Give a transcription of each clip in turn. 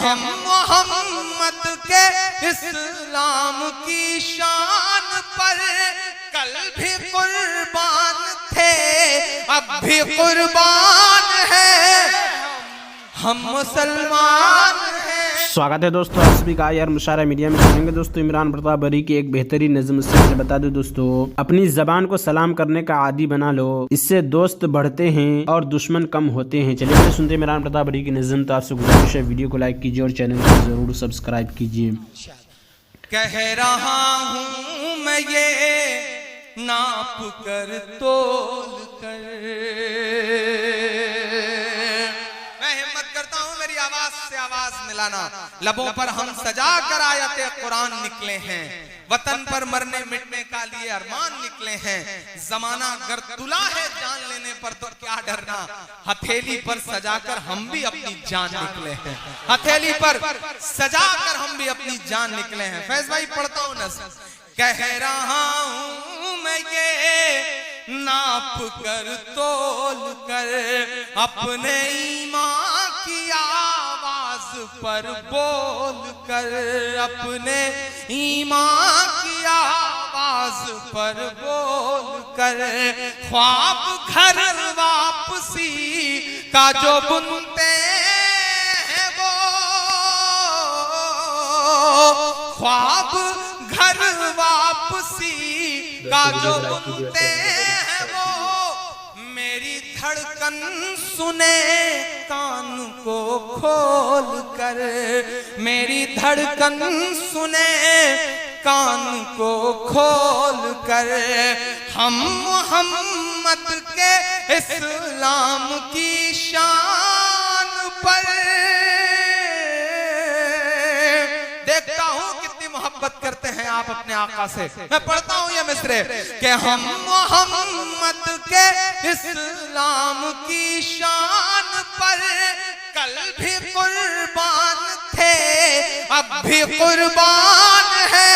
हम मोहम्मद के इस्लाम की शान पर कल भी कुर्बान थे, अब भी कुर्बान है, हम मुसलमान हैं। स्वागत है दोस्तों आप सभी का यार मुशायरा मीडिया में। सुनेंगे दोस्तों इमरान प्रताप बरी की एक बेहतरीन नज़्म से। बता दो दोस्तों, अपनी जबान को सलाम करने का आदी बना लो, इससे दोस्त बढ़ते हैं और दुश्मन कम होते हैं। चलिए पहले सुनते हैं इमरान प्रताप बरी की नज़्म। तो आपसे गुजारिश है वीडियो को लाइक कीजिए और चैनल को जरूर सब्सक्राइब कीजिए। कह रहा हूँ मैं ये नाप कर तोल कर, मैं हिम्मत करता हूँ मेरी आवाज से आवाज मिलाना। लबों पर हम सजा कर आयते कुरान निकले हैं, वतन पर मरने मिटने का लिए अरमान निकले हैं। जमाना अगर तुला है जान लेने पर तो क्या डरना, हथेली पर सजाकर हम भी अपनी जान निकले हैं, हथेली पर सजाकर हम भी अपनी जान निकले हैं। फैज भाई पढ़ता हूँ न, कह रहा हूँ मैं ये नाप कर तोल कर, अपने ईमान की आवाज पर बोल कर, अपने ईमान की आवाज पर बोल कर, ख्वाब घर वापसी का जो बुनते हैं वो, ख्वाब घर वापसी का जो बुनते हैं वो, मेरी धड़कन सुने कान को खोल कर, मेरी धड़कन सुने कान को खोल कर, हम मोहम्मद के इस्लाम की शान पर। देखता हूं कितनी मोहब्बत करते हैं आप अपने आका से। मैं पढ़ता हूं ये मिसरे कि हम मोहम्मद के इस्लाम की शान पर कल भी कुर्बान थे, अब भी कुर्बान है,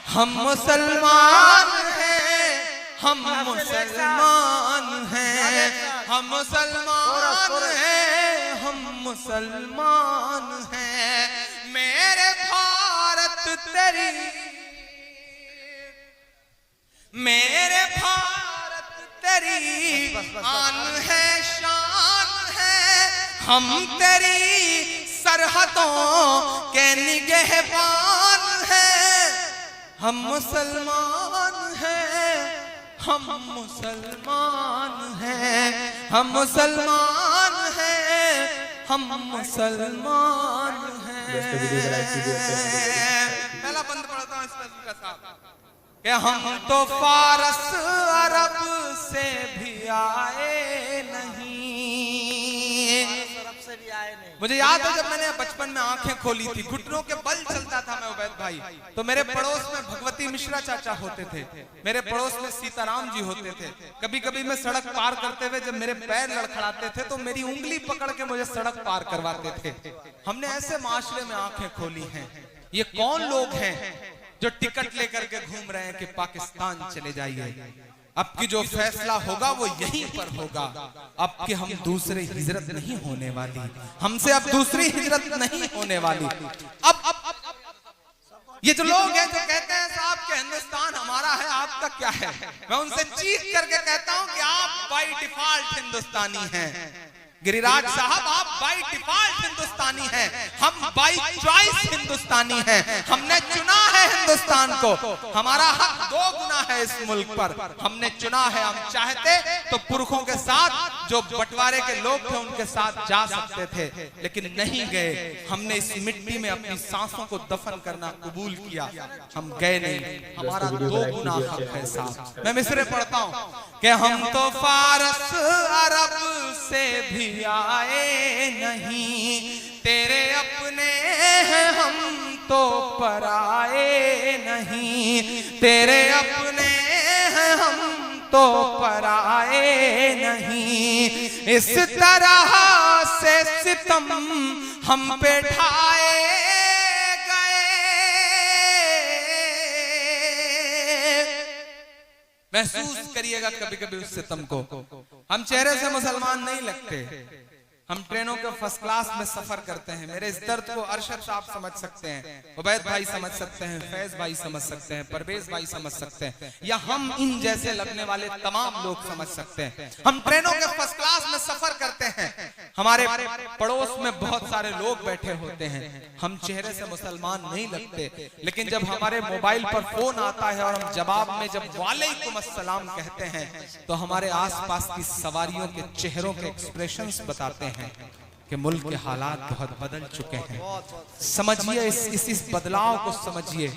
हम मुसलमान हैं, हम मुसलमान हैं, हम मुसलमान हैं, हम मुसलमान हैं। मेरे भारत तेरी, मेरे भारत तेरी आन है, शान है, हम तेरी सरहदों के निगहबान हैं, हम मुसलमान हैं, हम मुसलमान हैं, हम मुसलमान हैं, हम मुसलमान हैं। पहला बंद पढ़ता हूँ इसका साहब कि हम तो फारस अरब से भी आए नहीं। मुझे याद है जब मैंने बचपन में आंखें खोली थी, घुटनों के बल चलता था मैं उबैद भाई, तो मेरे पड़ोस में भगवती मिश्रा चाचा होते थे, मेरे पड़ोस में सीताराम जी होते थे। कभी कभी मैं सड़क पार करते हुए जब मेरे पैर लड़खड़ाते थे तो मेरी उंगली पकड़ के मुझे सड़क पार करवाते थे। हमने ऐसे माशरे में आंखें खोली हैं। ये कौन लोग हैं जो टिकट लेकर के घूम रहे हैं कि पाकिस्तान चले जाइए। अब की जो फैसला होगा वो यहीं पर होगा। अब कि हम दूसरे हिजरत नहीं होने वाली, हमसे अब दूसरी हिजरत नहीं होने वाली। अब ये जो लोग हैं जो कहते हैं साहब कि हिंदुस्तान हमारा है, आपका क्या है, मैं उनसे चीख करके कहता हूं कि आप बाय डिफॉल्ट हिंदुस्तानी हैं। गिरिराज साहब आप बाय डिफॉल्ट हिंदुस्तानी हैं, हम बाय चॉइस हिंदुस्तानी हैं। हमने चुना है हिंदुस्तान को, हमारा हक 2 गुना है इस मुल्क पर, हमने चुना है। हम चाहते तो पुरखों के साथ जो बंटवारे के लोग थे उनके साथ जा सकते थे, लेकिन नहीं गए। हमने इस मिट्टी में अपनी सांसों को दफन करना कबूल किया, हम गए नहीं। हमारा 2 गुना हक है साहब। मैं मिसरे पढ़ता हूं कि हम तो फारस अरब से भी आए नहीं, तेरे अपने हैं हम तो पराए नहीं, तेरे अपने हैं हम तो पराए नहीं। इस तरह से सितम हम पे ढाए गए। महसूस करिएगा कभी कभी उस सितम को। हम चेहरे से मुसलमान नहीं लगते, हम ट्रेनों के फर्स्ट क्लास में सफर करते हैं। मेरे इस दर्द को अरशद साहब समझ सकते हैं, उबैद भाई समझ सकते हैं, फैज भाई समझ सकते हैं, परवेज भाई समझ सकते हैं, या हम इन जैसे लगने वाले तमाम लोग समझ सकते हैं। हम ट्रेनों के फर्स्ट क्लास में सफर करते हैं, हमारे पड़ोस में बहुत सारे लोग बैठे होते हैं, हम चेहरे से मुसलमान नहीं लगते, लेकिन जब हमारे मोबाइल पर फोन आता है और हम जवाब में जब वालेकुम अस्सलाम कहते हैं तो हमारे आसपास की सवारियों के चेहरों के एक्सप्रेशंस बताते हैं कि मुल्क के हालात बहुत बदल चुके हैं। समझिए इस बदलाव को समझिए।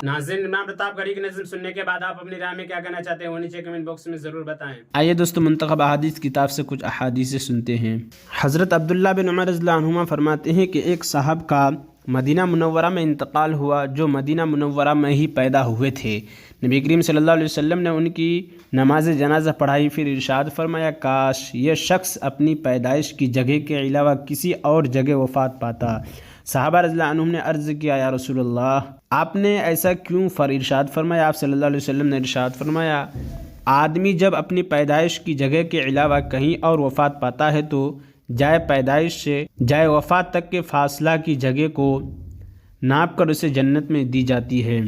नाज़रीन, इमरान प्रतापगढ़ी की नज़्म सुनने के बाद आप अपनी राय में क्या कहना चाहते हैं वो नीचे कमेंट बॉक्स में ज़रूर बताएं। आइए दोस्तों, मुंतखब अहादीस किताब से कुछ अहादीस सुनते हैं। हज़रत अब्दुल्ला बिन उमर रज़ियल्लाहु अन्हुमा फरमाते हैं कि एक साहब का मदीना मुनव्वरा में इंतकाल हुआ जो मदीना मुनव्वरा में ही पैदा हुए थे। नबी करीम सल्लल्लाहु अलैहि वसल्लम ने उनकी नमाज जनाजा पढ़ाई, फिर इरशाद फरमाया, काश ये शख्स अपनी पैदाइश की जगह के अलावा किसी और जगह वफ़ात पाता। सहाबा रज़ियल्लाहु अन्हुम ने अर्ज़ किया, या रसूलल्लाह, आपने ऐसा क्यों? इरशाद फरमाया, आप सल्लल्लाहु अलैहि वसल्लम ने इरशाद फरमाया, आदमी जब अपनी पैदाइश की जगह के अलावा कहीं और वफ़ात पाता है तो जाए पैदाइश से जाए वफ़ात तक के फासला की जगह को नाप कर उसे जन्नत में दी जाती है।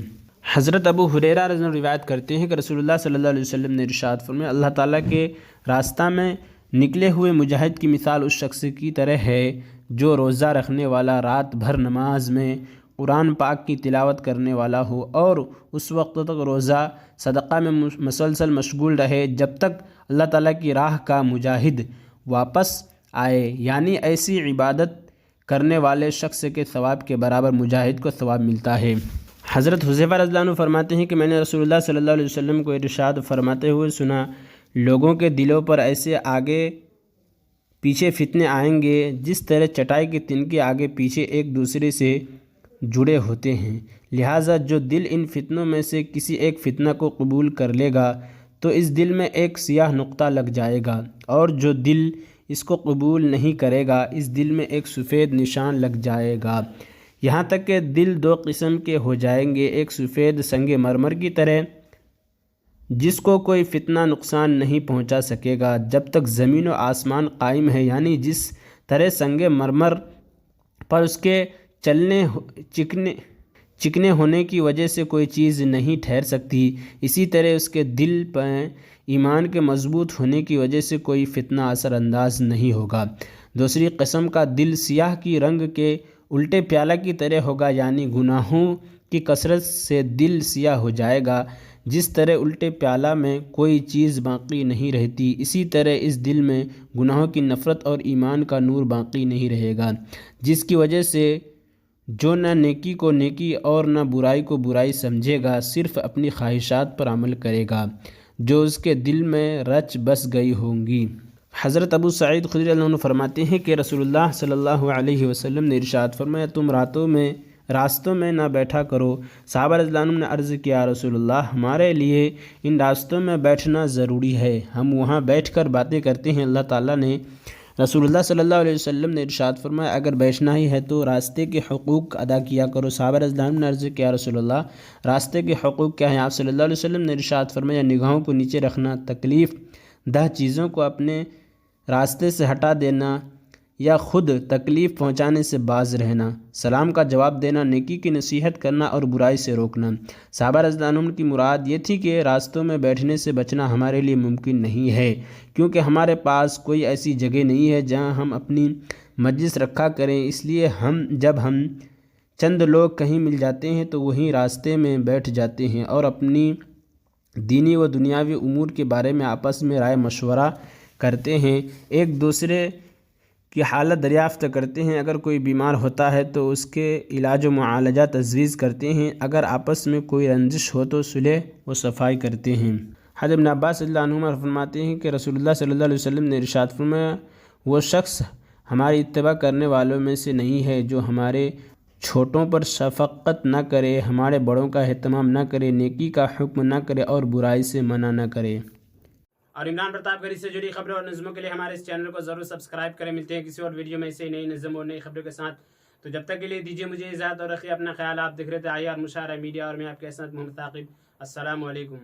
हज़रत अबू हुरैरा रज़ी अल्लाह रिवायत करते हैं कि रसूलुल्लाह सल्लल्लाहु अलैहि वसल्लम ने इरशाद फरमाया, अल्लाह ताला के रास्ता में निकले हुए मुजाहिद की मिसाल उस शख्स की तरह है जो रोज़ा रखने वाला रात भर नमाज में कुरान पाक की तिलावत करने वाला हो और उस वक्त तक रोज़ा सदक़ा में मुसलसल मशगूल रहे जब तक अल्लाह ताला की राह का मुजाहिद वापस आए, यानी ऐसी इबादत करने वाले शख्स के सवाब के बराबर मुजाहिद को सवाब मिलता है। हज़रत हुज़ैफ़ा रज़ियल्लाहु अन्हु फरमाते हैं कि मैंने रसूलुल्लाह सल्लल्लाहु अलैहि वसल्लम को इरशाद फरमाते हुए सुना, लोगों के दिलों पर ऐसे आगे पीछे फितने आएंगे जिस तरह चटाई के तिनके आगे पीछे एक दूसरे से जुड़े होते हैं। लिहाजा जो दिल इन फितनों में से किसी एक फितना को कबूल कर लेगा तो इस दिल में एक सियाह नुक्ता लग जाएगा, और जो दिल इसको कबूल नहीं करेगा इस दिल में एक सफ़ेद निशान लग जाएगा। यहाँ तक कि दिल दो किस्म के हो जाएंगे, एक सफ़ेद संगे मरमर की तरह जिसको कोई फितना नुकसान नहीं पहुँचा सकेगा जब तक ज़मीन व आसमान कायम है, यानी जिस तरह संगे मरमर पर उसके चलने चिकने होने की वजह से कोई चीज़ नहीं ठहर सकती, इसी तरह उसके दिल पर ईमान के मजबूत होने की वजह से कोई फितना असरअंदाज नहीं होगा। दूसरी किस्म का दिल सियाह की रंग के उल्टे प्याला की तरह होगा, यानी गुनाहों की कसरत से दिल सियाह हो जाएगा। जिस तरह उल्टे प्याला में कोई चीज़ बाकी नहीं रहती, इसी तरह इस दिल में गुनाहों की नफ़रत और ईमान का नूर बाकी नहीं रहेगा, जिसकी वजह से जो न नेकी को नेकी और न बुराई को बुराई समझेगा, सिर्फ़ अपनी ख्वाहिशात पर अमल करेगा जो उसके दिल में रच बस गई होंगी। हज़रत अबू सईद खुदरी रज़ियल्लाहु अन्हु फरमाते हैं कि रसूलुल्लाह सल्लल्लाहु अलैहि वसल्लम ने इरशाद फरमाया, तुम रास्तों में ना बैठा करो। सहाबा रज़ियल्लाहु अन्हुम ने अर्ज़ किया, रसूलुल्लाह, हमारे लिए इन रास्तों में बैठना ज़रूरी है, हम वहाँ बैठकर बातें करते हैं। अल्लाह ताला ने रसूलुल्लाह सल्लल्लाहु अलैहि वसल्लम ने इरशाद फरमाया, अगर बैठना ही है तो रास्ते के हुकूक अदा किया करो। सहाबा रज़ियल्लाहु अन्हुम ने अर्ज़ किया, रसूलुल्लाह, रास्ते के हुकूक क्या हैं? आप सल्लल्लाहु अलैहि वसल्लम ने इरशाद फरमाया, निगाहों को नीचे रखना, तकलीफ़ दह चीज़ों को अपने रास्ते से हटा देना या ख़ुद तकलीफ़ पहुँचाने से बाज रहना, सलाम का जवाब देना, नेकी की नसीहत करना और बुराई से रोकना। सहाबा रज़ियल्लाहु अन्हुम की मुराद ये थी कि रास्तों में बैठने से बचना हमारे लिए मुमकिन नहीं है, क्योंकि हमारे पास कोई ऐसी जगह नहीं है जहाँ हम अपनी मजलिस रखा करें। इसलिए जब हम चंद लोग कहीं मिल जाते हैं तो वहीं रास्ते में बैठ जाते हैं और अपनी दीनी व दुनियावी उमूर के बारे में आपस में राय मशवरा करते हैं, एक दूसरे की हालत दरियाफ़्त करते हैं। अगर कोई बीमार होता है तो उसके इलाज व मुआलजा तजवीज़ करते हैं। अगर आपस में कोई रंजिश हो तो सुलह व सफ़ाई करते हैं। हज़रत इब्न अब्बास रज़ियल्लाहु अन्हुमा फरमाते हैं कि रसूलुल्लाह सल्लल्लाहु अलैहि वसल्लम ने इरशाद फरमाया, वो शख्स हमारी इत्तबा करने वालों में से नहीं है जो हमारे छोटों पर शफ़क़त न करे, हमारे बड़ों का एहतमाम न करे, नेकी का हुक्म न करे और बुराई से मना न करे। और इमरान प्रतापगढ़ी से जुड़ी खबरों और नज़मों के लिए हमारे इस चैनल को ज़रूर सब्सक्राइब करें। मिलते हैं किसी और वीडियो में ऐसे नई नज़म और नई खबरों के साथ। तो जब तक के लिए दीजिए मुझे इजाज़त और रखिए अपना ख्याल। आप देख रहे थे IR मुशारा मीडिया और मैं आपके साथ मोहम्मद ताक़िब। अस्सलामु अलैकुम।